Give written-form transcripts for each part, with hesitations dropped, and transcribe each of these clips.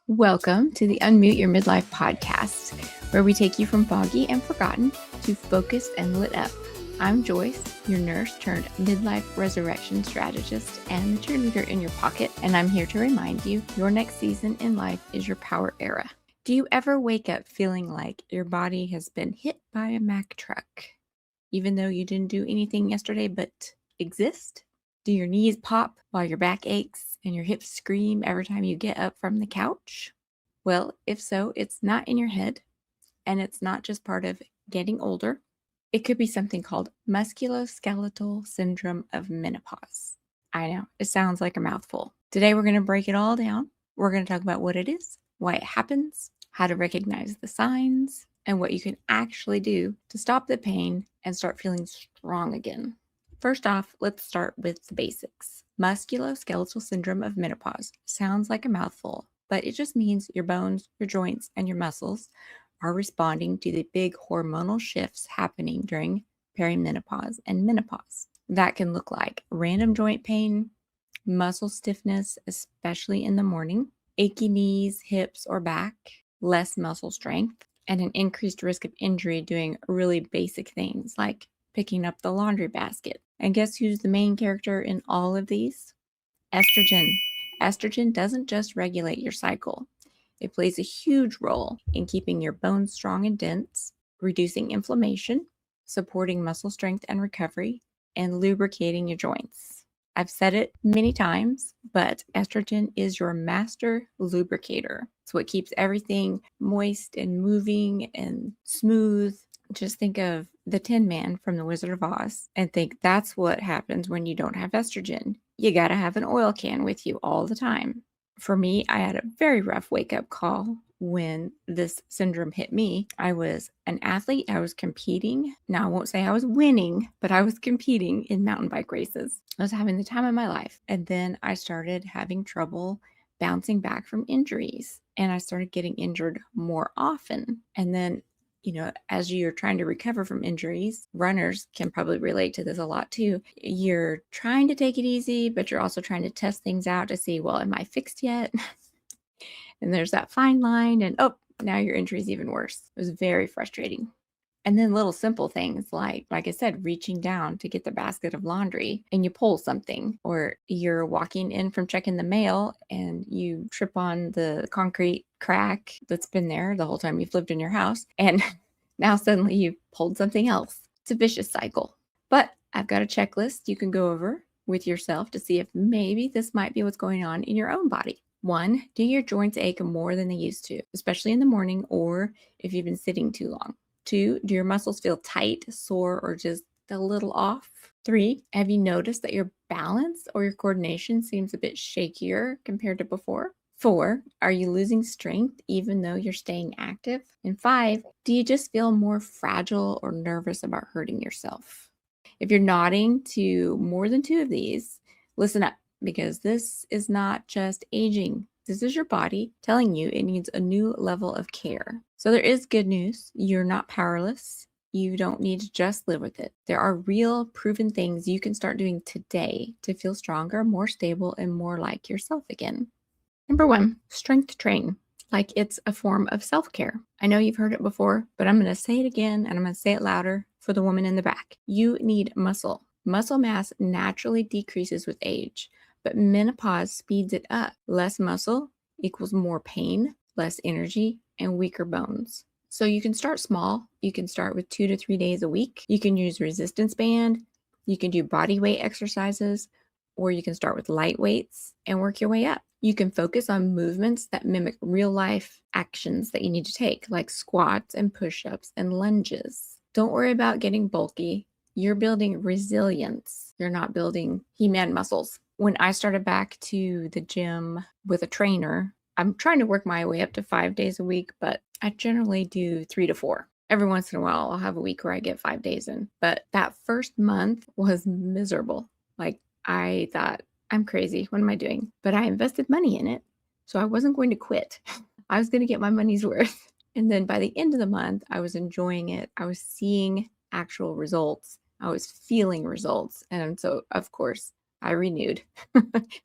Welcome to the Unmute Your Midlife podcast, where we take you from foggy and forgotten to focused and lit up. I'm Joyce, your nurse turned midlife resurrection strategist and the cheerleader in your pocket, and I'm here to remind you your next season in life is your power era. Do you ever wake up feeling like your body has been hit by a Mack truck, even though you didn't do anything yesterday but exist? Do your knees pop while your back aches and your hips scream every time you get up from the couch? Well, if so, it's not in your head, and it's not just part of getting older. It could be something called Musculoskeletal Syndrome of Menopause. I know, it sounds like a mouthful. Today, we're going to break it all down. We're going to talk about what it is, why it happens, how to recognize the signs, and what you can actually do to stop the pain and start feeling strong again. First off, let's start with the basics. Musculoskeletal Syndrome of Menopause sounds like a mouthful, but it just means your bones, your joints, and your muscles are responding to the big hormonal shifts happening during perimenopause and menopause. That can look like random joint pain, muscle stiffness, especially in the morning, achy knees, hips, or back, less muscle strength, and an increased risk of injury doing really basic things like picking up the laundry basket. And guess who's the main character in all of these? Estrogen. Estrogen doesn't just regulate your cycle. It plays a huge role in keeping your bones strong and dense, reducing inflammation, supporting muscle strength and recovery, and lubricating your joints. I've said it many times, but estrogen is your master lubricator. It's what keeps everything moist and moving and smooth. Just think of the Tin Man from The Wizard of Oz and think that's what happens when you don't have estrogen. You got to have an oil can with you all the time. For me, I had a very rough wake-up call when this syndrome hit me. I was an athlete. I was competing. Now, I won't say I was winning, but I was competing in mountain bike races. I was having the time of my life. And then I started having trouble bouncing back from injuries. And I started getting injured more often. And then as you're trying to recover from injuries, runners can probably relate to this a lot too. You're trying to take it easy, but you're also trying to test things out to see, well, am I fixed yet? And there's that fine line, and now your injury is even worse. It was very frustrating. And then little simple things like I said, reaching down to get the basket of laundry and you pull something, or you're walking in from checking the mail and you trip on the concrete crack that's been there the whole time you've lived in your house. And now suddenly you've pulled something else. It's a vicious cycle. But I've got a checklist you can go over with yourself to see if maybe this might be what's going on in your own body. 1, do your joints ache more than they used to, especially in the morning or if you've been sitting too long? 2, do your muscles feel tight, sore, or just a little off? 3, have you noticed that your balance or your coordination seems a bit shakier compared to before? 4, are you losing strength even though you're staying active? And 5, do you just feel more fragile or nervous about hurting yourself? If you're nodding to more than 2 of these, listen up, because this is not just aging. This is your body telling you it needs a new level of care. So there is good news. You're not powerless. You don't need to just live with it. There are real proven things you can start doing today to feel stronger, more stable, and more like yourself again. Number 1, strength train, like it's a form of self-care. I know you've heard it before, but I'm going to say it again, and I'm going to say it louder for the woman in the back. You need muscle. Muscle mass naturally decreases with age, but menopause speeds it up. Less muscle equals more pain, less energy, and weaker bones. So you can start small. You can start with 2 to 3 days a week. You can use resistance band. You can do body weight exercises, or you can start with light weights and work your way up. You can focus on movements that mimic real life actions that you need to take, like squats and push-ups and lunges. Don't worry about getting bulky. You're building resilience. You're not building He-Man muscles. When I started back to the gym with a trainer, I'm trying to work my way up to 5 days a week, but I generally do 3 to 4. Every once in a while, I'll have a week where I get 5 days in. But that first month was miserable. Like, I thought, I'm crazy. What am I doing? But I invested money in it, so I wasn't going to quit. I was going to get my money's worth. And then by the end of the month, I was enjoying it. I was seeing actual results. I was feeling results. And so, of course, I renewed.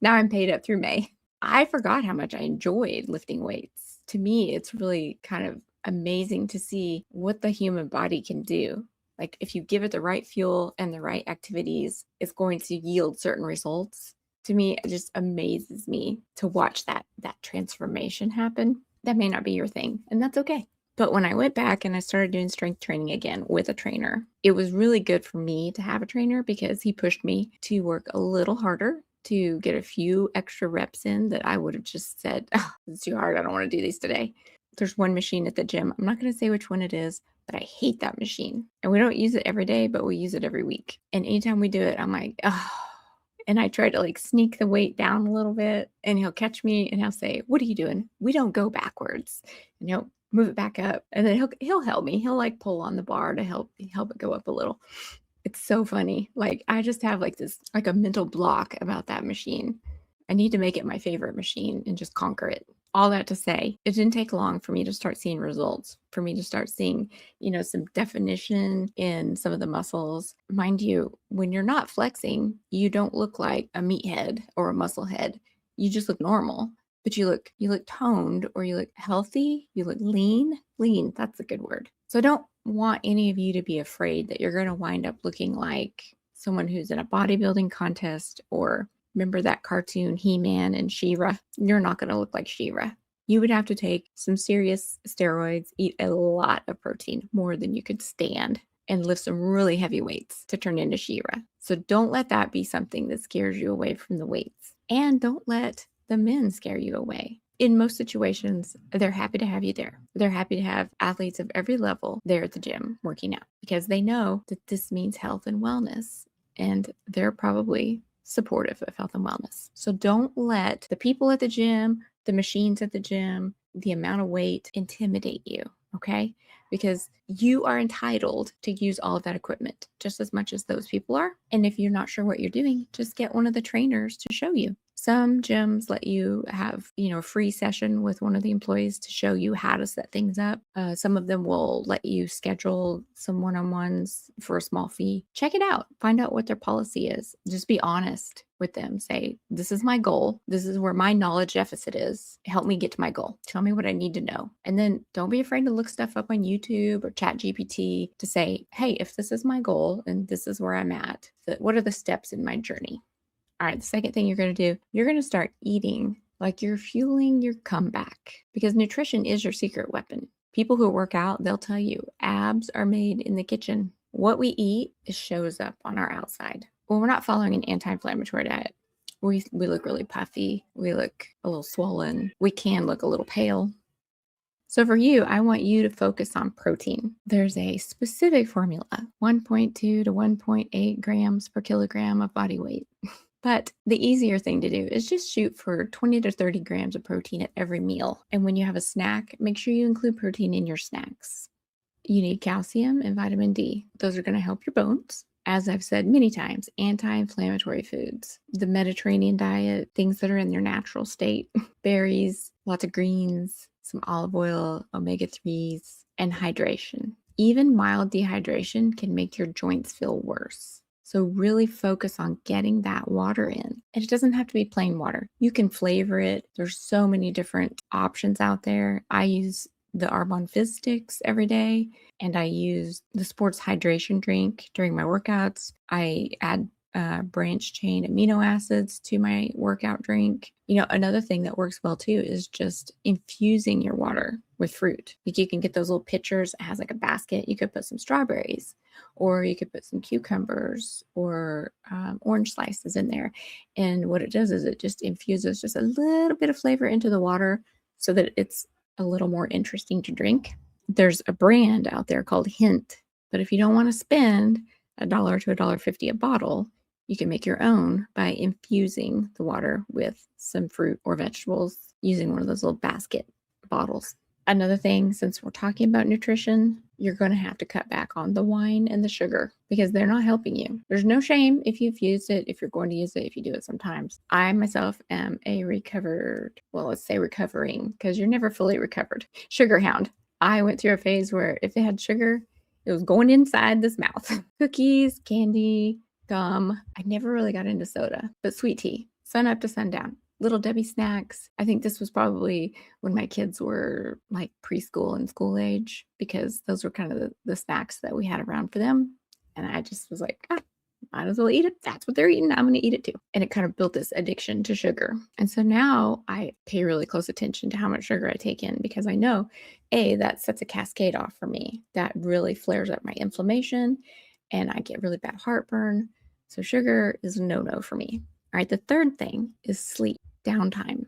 Now I'm paid up through May. I forgot how much I enjoyed lifting weights. To me, it's really kind of amazing to see what the human body can do. Like if you give it the right fuel and the right activities, it's going to yield certain results. To me, it just amazes me to watch that transformation happen. That may not be your thing, and that's okay. But when I went back and I started doing strength training again with a trainer, it was really good for me to have a trainer because he pushed me to work a little harder to get a few extra reps in that I would have just said, oh, it's too hard. I don't want to do these today. There's one machine at the gym. I'm not going to say which one it is, but I hate that machine. And we don't use it every day, but we use it every week. And anytime we do it, I'm like, oh. And I try to like sneak the weight down a little bit, and he'll catch me and he'll say, what are you doing? We don't go backwards. And he'll move it back up, and then he'll help me. He'll like pull on the bar to help it go up a little. It's so funny. Like I just have like this, like a mental block about that machine. I need to make it my favorite machine and just conquer it. All that to say, it didn't take long for me to start seeing results, for me to start seeing, some definition in some of the muscles. Mind you, when you're not flexing, you don't look like a meathead or a muscle head. You just look normal, but you look toned, or you look healthy, you look lean. Lean, that's a good word. So I don't want any of you to be afraid that you're going to wind up looking like someone who's in a bodybuilding contest, or remember that cartoon He-Man and She-Ra? You're not going to look like She-Ra. You would have to take some serious steroids, eat a lot of protein, more than you could stand, and lift some really heavy weights to turn into She-Ra. So don't let that be something that scares you away from the weights. And don't let the men scare you away. In most situations, they're happy to have you there. They're happy to have athletes of every level there at the gym working out, because they know that this means health and wellness, and they're probably supportive of health and wellness. So don't let the people at the gym, the machines at the gym, the amount of weight intimidate you, okay? Because you are entitled to use all of that equipment just as much as those people are. And if you're not sure what you're doing, just get one of the trainers to show you. Some gyms let you have, a free session with one of the employees to show you how to set things up. Some of them will let you schedule some one-on-ones for a small fee. Check it out. Find out what their policy is. Just be honest with them. Say, this is my goal. This is where my knowledge deficit is. Help me get to my goal. Tell me what I need to know. And then don't be afraid to look stuff up on YouTube or ChatGPT to say, hey, if this is my goal and this is where I'm at, what are the steps in my journey? All right, the second thing you're going to do, you're going to start eating like you're fueling your comeback, because nutrition is your secret weapon. People who work out, they'll tell you abs are made in the kitchen. What we eat shows up on our outside. Well, we're not following an anti-inflammatory diet. We look really puffy. We look a little swollen. We can look a little pale. So for you, I want you to focus on protein. There's a specific formula, 1.2 to 1.8 grams per kilogram of body weight. But the easier thing to do is just shoot for 20 to 30 grams of protein at every meal. And when you have a snack, make sure you include protein in your snacks. You need calcium and vitamin D. Those are going to help your bones. As I've said many times, anti-inflammatory foods, the Mediterranean diet, things that are in their natural state, berries, lots of greens, some olive oil, omega-3s, and hydration. Even mild dehydration can make your joints feel worse. So really focus on getting that water in. And it doesn't have to be plain water. You can flavor it. There's so many different options out there. I use the Arbonne Fizz Sticks every day, and I use the sports hydration drink during my workouts. I add branch chain amino acids to my workout drink. Another thing that works well too is just infusing your water with fruit. Like you can get those little pitchers. It has like a basket. You could put some strawberries, or you could put some cucumbers or orange slices in there. And what it does is it just infuses just a little bit of flavor into the water so that it's a little more interesting to drink. There's a brand out there called Hint, but if you don't want to spend $1 to $1.50 a bottle, you can make your own by infusing the water with some fruit or vegetables using one of those little basket bottles. Another thing, since we're talking about nutrition, you're going to have to cut back on the wine and the sugar because they're not helping you. There's no shame if you've used it, if you're going to use it, if you do it sometimes. I myself am a recovering, because you're never fully recovered, sugar hound. I went through a phase where if it had sugar, it was going inside this mouth. Cookies, candy, gum. I never really got into soda, but sweet tea, sun up to sundown. Little Debbie snacks. I think this was probably when my kids were like preschool and school age, because those were kind of the snacks that we had around for them. And I just was like, might as well eat it. That's what they're eating. I'm going to eat it too. And it kind of built this addiction to sugar. And so now I pay really close attention to how much sugar I take in, because I know, that sets a cascade off for me. That really flares up my inflammation and I get really bad heartburn. So sugar is a no-no for me. All right. The third thing is sleep, downtime.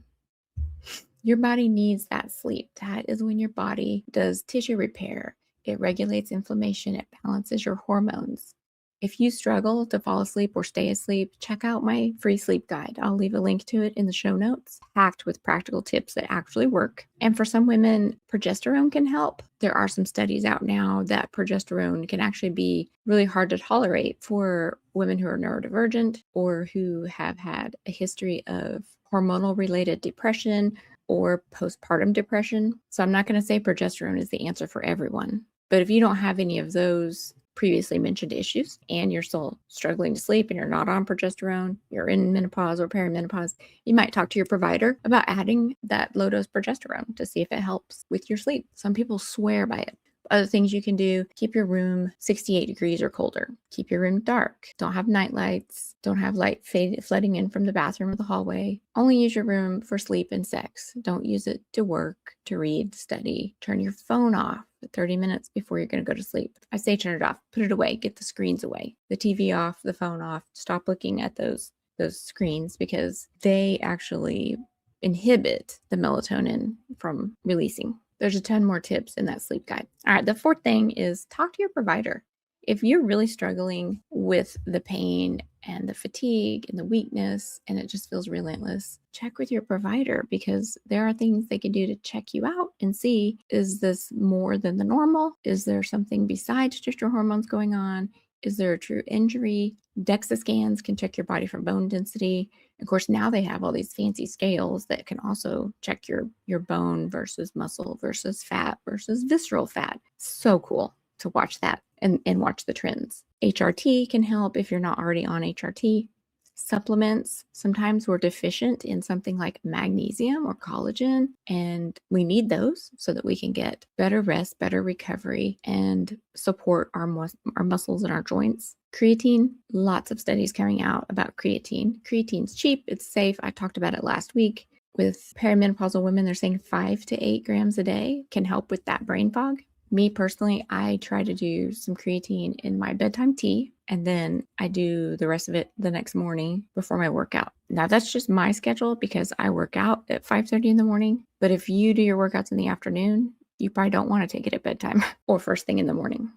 Your body needs that sleep. That is when your body does tissue repair. It regulates inflammation. It balances your hormones. If you struggle to fall asleep or stay asleep, check out my free sleep guide. I'll leave a link to it in the show notes, packed with practical tips that actually work. And for some women, progesterone can help. There are some studies out now that progesterone can actually be really hard to tolerate for women who are neurodivergent or who have had a history of hormonal related depression or postpartum depression. So I'm not going to say progesterone is the answer for everyone, but if you don't have any of those previously mentioned issues and you're still struggling to sleep and you're not on progesterone, you're in menopause or perimenopause, you might talk to your provider about adding that low dose progesterone to see if it helps with your sleep. Some people swear by it. Other things you can do: keep your room 68 degrees or colder. Keep your room dark. Don't have night lights. Don't have light flooding in from the bathroom or the hallway. Only use your room for sleep and sex. Don't use it to work, to read, study. Turn your phone off 30 minutes before you're going to go to sleep. I say turn it off. Put it away. Get the screens away. The TV off, the phone off. Stop looking at those screens, because they actually inhibit the melatonin from releasing. There's a ton more tips in that sleep guide. All right, the fourth thing is talk to your provider. If you're really struggling with the pain and the fatigue and the weakness and it just feels relentless, check with your provider, because there are things they can do to check you out and see, is this more than the normal? Is there something besides just your hormones going on? Is there a true injury? DEXA scans can check your body for bone density. Of course, now they have all these fancy scales that can also check your bone versus muscle versus fat versus visceral fat. So cool to watch that and watch the trends. HRT can help if you're not already on HRT. Supplements, sometimes we're deficient in something like magnesium or collagen, and we need those so that we can get better rest, better recovery, and support our muscles and our joints. Creatine, lots of studies coming out about creatine. Creatine's cheap, it's safe. I talked about it last week. With perimenopausal women, they're saying 5 to 8 grams a day can help with that brain fog. Me personally, I try to do some creatine in my bedtime tea, and then I do the rest of it the next morning before my workout. Now, that's just my schedule because I work out at 5:30 in the morning. But if you do your workouts in the afternoon, you probably don't want to take it at bedtime or first thing in the morning.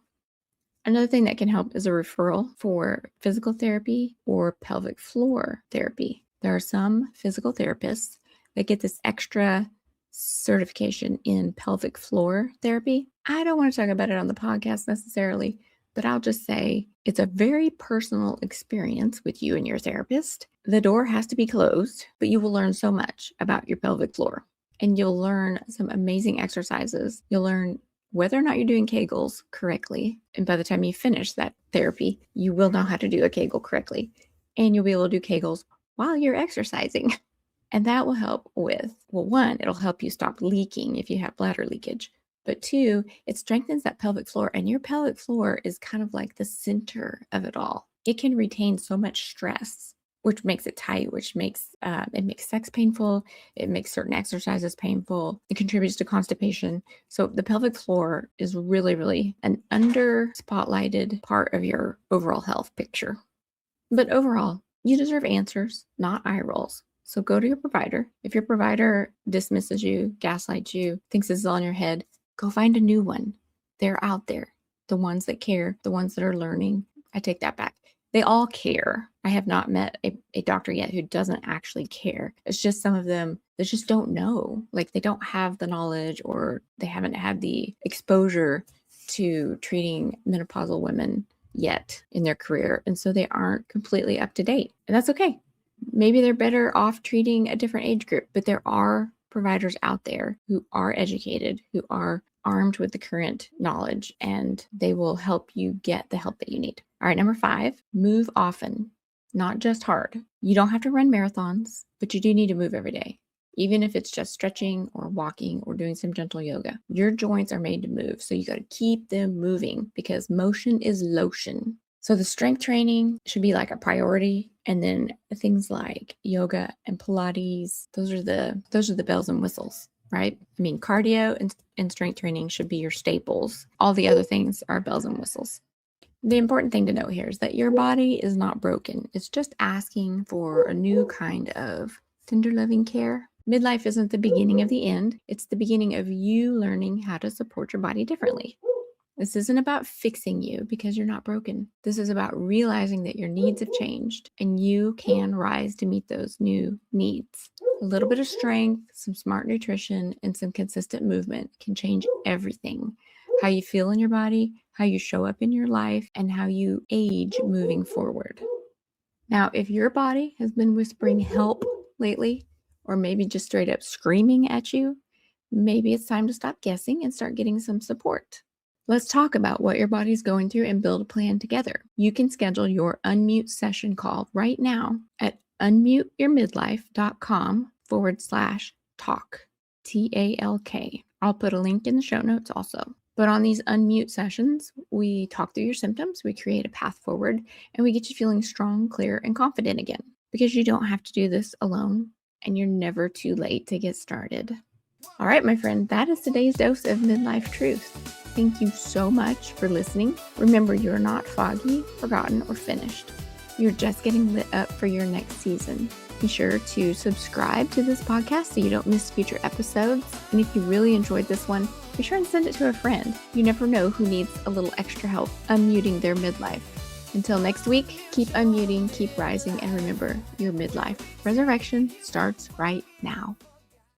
Another thing that can help is a referral for physical therapy or pelvic floor therapy. There are some physical therapists that get this extra certification in pelvic floor therapy. I don't want to talk about it on the podcast necessarily, but I'll just say it's a very personal experience with you and your therapist. The door has to be closed, but you will learn so much about your pelvic floor, and you'll learn some amazing exercises. You'll learn whether or not you're doing Kegels correctly. And by the time you finish that therapy, you will know how to do a Kegel correctly, and you'll be able to do Kegels while you're exercising. And that will help with, well, one, it'll help you stop leaking if you have bladder leakage. But two, it strengthens that pelvic floor. And your pelvic floor is kind of like the center of it all. It can retain so much stress, which makes it tight, which makes it makes sex painful. It makes certain exercises painful. It contributes to constipation. So the pelvic floor is really, really an under spotlighted part of your overall health picture. But overall, you deserve answers, not eye rolls. So go to your provider. If your provider dismisses you, gaslights you, thinks this is all in your head, go find a new one. They're out there. The ones that care, the ones that are learning. I take that back. They all care. I have not met a doctor yet who doesn't actually care. It's just some of them that just don't know. Like they don't have the knowledge, or they haven't had the exposure to treating menopausal women yet in their career. And so they aren't completely up to date. And that's okay. Maybe they're better off treating a different age group, but there are providers out there who are educated, who are armed with the current knowledge, and they will help you get the help that you need. All right, number 5, move often. not just hard. You don't have to run marathons, but you do need to move every day. Even if it's just stretching or walking or doing some gentle yoga, your joints are made to move. So you got to keep them moving because motion is lotion. So the strength training should be like a priority. And then things like yoga and Pilates, those are the bells and whistles, right? I mean, cardio and strength training should be your staples. All the other things are bells and whistles. The important thing to know here is that your body is not broken. It's just asking for a new kind of tender loving care. Midlife isn't the beginning of the end. It's the beginning of you learning how to support your body differently. This isn't about fixing you because you're not broken. This is about realizing that your needs have changed and you can rise to meet those new needs. A little bit of strength, some smart nutrition, and some consistent movement can change everything. How you feel in your body, how you show up in your life, and how you age moving forward. Now, if your body has been whispering help lately, or maybe just straight up screaming at you, maybe it's time to stop guessing and start getting some support. Let's talk about what your body's going through and build a plan together. You can schedule your unmute session call right now at unmuteyourmidlife.com/talk, TALK. I'll put a link in the show notes also. But on these unmute sessions, we talk through your symptoms, we create a path forward, and we get you feeling strong, clear, and confident again. Because you don't have to do this alone, and you're never too late to get started. All right, my friend, that is today's dose of midlife truth. Thank you so much for listening. Remember, you're not foggy, forgotten, or finished. You're just getting lit up for your next season. Be sure to subscribe to this podcast so you don't miss future episodes. And if you really enjoyed this one, be sure and send it to a friend. You never know who needs a little extra help unmuting their midlife. Until next week, keep unmuting, keep rising, and remember, your midlife resurrection starts right now.